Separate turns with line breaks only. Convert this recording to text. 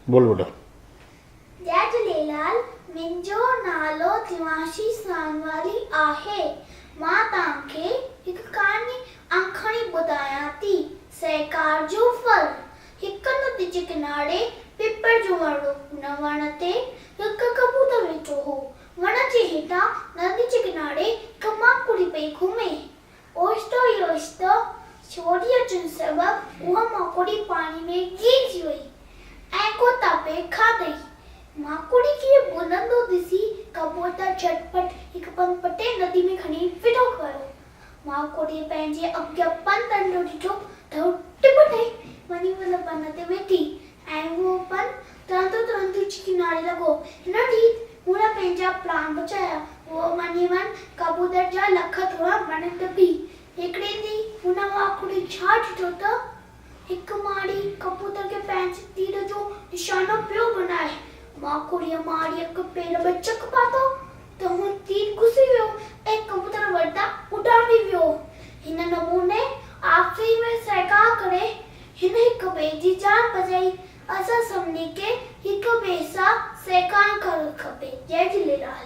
बोल बेटा।
जय झूलेलाल। मुंहिंजो नालो दिव्यांशी सावलानी आहे। मां तव्हांखे हिकु कहाणी आखणी ॿुधायां थी। सहकार जो फल। हिकु नदी जे किनारे पिपड़ जो वण हो। हुन वण ते हिकु कबूतर वेठो हो। वण जे हेठां नदी जे किनारे हिकु माकुड़ी पई घुमे। ओचितो ई ओचितो छोड़ी अचण सबबि उहा माकुड़ी पाणी में गिरजी वई ऐं गोता पे खाधई। माकुड़ी खे बुलंदो ॾिसी कबूतर झटपट हिकु पंधु पटे नदी में खणी फिटो कयो। माकुड़ी पंहिंजे अॻियां पंधु अंडो ॾिठो त हू टिप ठही वञी हुन पन ते वेठी ऐं उहो पन तुरंत किनारे लॻो। हिन ॾींहुं हुन पंहिंजा प्राण बचाया। उहो वञी कबूतर जा लख थोरा वण टिपी। हिकिड़े ॾींहुं हुन माकुड़ी छा ॾिठो त हिकु माड़ी कबूतर खे पंहिंजे तीर जो निशानो पियो बनाए। माकुड़ीअ माड़ीअ हिकु पेर में चक पातो त हू तीर घुसी वियो ऐं कबूतर वरता उॾामी वियो। हिन नमूने आख़िरी में सहकार करे हिन हिक ॿिए जी जान बचाई। असां सभिनी खे हिक ॿिए सां सहकार करणु खपे। जय झूलेलाल।